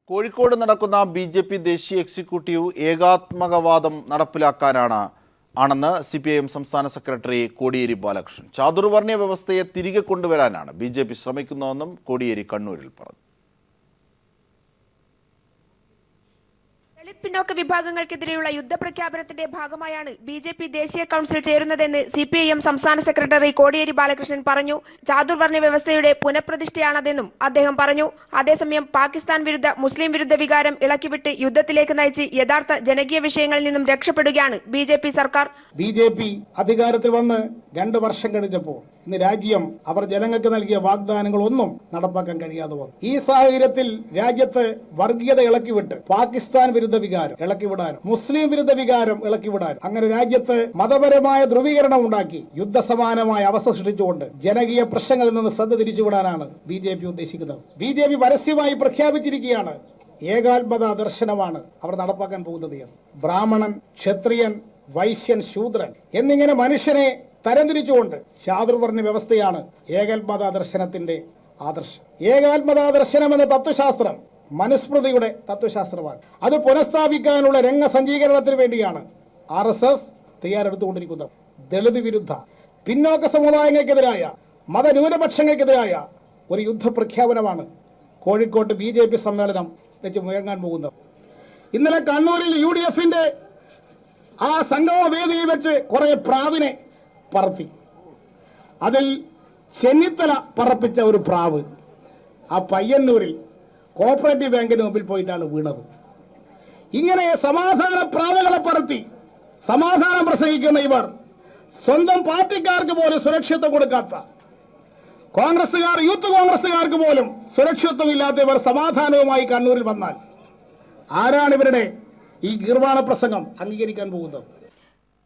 കോഴിക്കോട് നടക്കുന്ന ബി.ജെ.പി. ദേശീയ executive ഏകാത്മകവാദം നടപ്പിലാക്കാനാണെന്ന് CPIM സംസ്ഥാന സെക്രട്ടറി കോടിയേരി ബാലകൃഷ്ണൻ. ചാതുർവർണ്ണ വ്യവസ്ഥയെ തിരികെ കൊണ്ടുവരാനാണ് ബി.ജെ.പി. ശ്രമിക്കുന്നതെന്നും കോടിയേരി കണ്ണൂരിൽ പറഞ്ഞു. പിന്നോക്ക വിഭാഗങ്ങൾക്കെതിരെയുള്ള യുദ്ധപ്രഖ്യാപനത്തിന്റെ ഭാഗമായാണ് ബി.ജെ.പി. ദേശീയ കൗൺസിൽ ചേരുന്നതെന്ന് CPIM സംസ്ഥാന സെക്രട്ടറി കോടിയേരി ബാലകൃഷ്ണൻ പറഞ്ഞു. ചാതുർവർണ്ണ വ്യവസ്ഥയുടെ പുനഃപ്രതിഷ്ഠയാണതെന്നും അദ്ദേഹം പറഞ്ഞു. അതേസമയം പാകിസ്ഥാൻ വിരുദ്ധ മുസ്ലിം വിരുദ്ധ വികാരം ഇളക്കിവിട്ട് യുദ്ധത്തിലേക്ക് നയിച്ച് യഥാർത്ഥ ജനകീയ വിഷയങ്ങളിൽ നിന്നും രക്ഷപ്പെടുകയാണ് ബി.ജെ.പി. സർക്കാർ. ബി.ജെ.പി. അധികാരത്തിൽ വന്ന് 2 വർഷം കഴിഞ്ഞപ്പോൾ ഇന്ന് രാജ്യം അവർ ജനങ്ങൾക്ക് നൽകിയ വാഗ്ദാനങ്ങളൊന്നും നടപ്പാക്കാൻ കഴിയാതെ വന്നു. ഈ സാഹചര്യത്തിൽ രാജ്യത്ത് വർഗീയത ഇളക്കിവിട്ട് പാകിസ്ഥാൻ വിരുദ്ധ വികാരം ഇളക്കിവിടാനും മുസ്ലിം വിരുദ്ധ വികാരം ഇളക്കിവിടാനും അങ്ങനെ രാജ്യത്ത് മതപരമായ ധ്രുവീകരണം ഉണ്ടാക്കി യുദ്ധസമാനമായ അവസ്ഥ സൃഷ്ടിച്ചുകൊണ്ട് ജനകീയ പ്രശ്നങ്ങളിൽ നിന്ന് ശ്രദ്ധ തിരിച്ചുവിടാനാണ് ബി.ജെ.പി. ഉദ്ദേശിക്കുന്നത്. ബി.ജെ.പി. പരസ്യമായി പ്രഖ്യാപിച്ചിരിക്കുകയാണ് ഏകാത്മത ദർശനമാണ് അവർ നടപ്പാക്കാൻ പോകുന്നത് എന്ന്. ബ്രാഹ്മണൻ, ക്ഷത്രിയൻ, വൈശ്യൻ, ശൂദ്രൻ എന്നിങ്ങനെ മനുഷ്യനെ തരംതിരിച്ചുകൊണ്ട് ചാതുർവർണ്ണ വ്യവസ്ഥയാണ് ഏകാത്മതാ ദർശനത്തിന്റെ ആദർശം. ഏകാത്മതാ ദർശനം എന്ന തത്വശാസ്ത്രം മനുസ്മൃതിയുടെ തത്വശാസ്ത്രമാണ്. അത് പുനഃസ്ഥാപിക്കാനുള്ള രംഗസജ്ജീകരണത്തിന് വേണ്ടിയാണ് RSS തയ്യാറെടുത്തുകൊണ്ടിരിക്കുന്നത്. ദളിത് വിരുദ്ധ, പിന്നോക്ക സമുദായങ്ങൾക്കെതിരായ, മതന്യൂനപക്ഷങ്ങൾക്കെതിരായ ഒരു യുദ്ധപ്രഖ്യാപനമാണ് കോഴിക്കോട്ട് ബി.ജെ.പി. സമ്മേളനം വെച്ച് മുഴങ്ങാൻ പോകുന്നത്. ഇന്നലെ കണ്ണൂരിൽ UDF-ന്റെ ആ സംഗമ വേദിയിൽ വെച്ച് കുറെ പ്രാവിനെ പറത്തി. അതിൽ ചെന്നിത്തല പറപ്പിച്ച ഒരു പ്രാവ് ആ പയ്യന്നൂരിൽ കോഓപ്പറേറ്റീവ് ബാങ്കിന് മുമ്പിൽ പോയിട്ടാണ് വീണത്. ഇങ്ങനെ സമാധാന പ്രാവുകളെ പറത്തി സമാധാനം പ്രസംഗിക്കുന്ന ഇവർ സ്വന്തം പാർട്ടിക്കാർക്ക് പോലും സുരക്ഷിതത്വം കൊടുക്കാത്ത കോൺഗ്രസുകാർ, യൂത്ത് കോൺഗ്രസുകാർക്ക് പോലും സുരക്ഷിതത്വമില്ലാത്ത ഇവർ സമാധാനവുമായി കണ്ണൂരിൽ വന്നാൽ ആരാണ് ഇവരുടെ ഈ ഗീർവാണ പ്രസംഗം അംഗീകരിക്കാൻ പോകുന്നത്?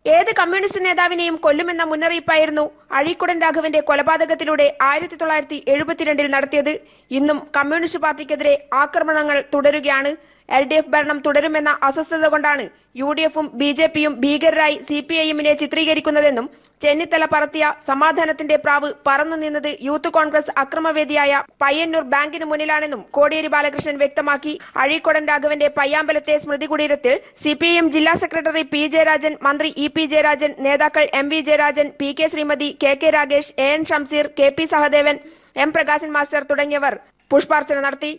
ഏത് കമ്മ്യൂണിസ്റ്റ് നേതാവിനെയും കൊല്ലുമെന്ന മുന്നറിയിപ്പായിരുന്നു അഴീക്കുടൻ രാഘവന്റെ കൊലപാതകത്തിലൂടെ 1972 നടത്തിയത്. ഇന്നും കമ്മ്യൂണിസ്റ്റ് പാർട്ടിക്കെതിരെ ആക്രമണങ്ങൾ തുടരുകയാണ്. LDF ഭരണം തുടരുമെന്ന അസ്വസ്ഥത കൊണ്ടാണ് UDF-ഉം ബി.ജെ.പി.യും ഭീകരരായി CPIM-നെ ചിത്രീകരിക്കുന്നതെന്നും ചെന്നിത്തല പറത്തിയ സമാധാനത്തിന്റെ പ്രാവ് പറന്നു നിന്നത് യൂത്ത് കോൺഗ്രസ് അക്രമവേദിയായ പയ്യന്നൂർ ബാങ്കിന് മുന്നിലാണെന്നും കോടിയേരി ബാലകൃഷ്ണൻ വ്യക്തമാക്കി. അഴീക്കുടൻ രാഘവന്റെ പയ്യാമ്പലത്തെ സ്മൃതി കുടീരത്തിൽ CPIM ജില്ലാ സെക്രട്ടറി P. ജയരാജൻ, മന്ത്രി E.P. ജയരാജൻ, നേതാക്കൾ M.V. Jayarajan, P.K. Shrimati, K.K. Ragesh, A.N. Shamseer, K.P. Sahadevan, M. Prakashan master തുടങ്ങിയവർ പുഷ്പാർച്ചന നടത്തി.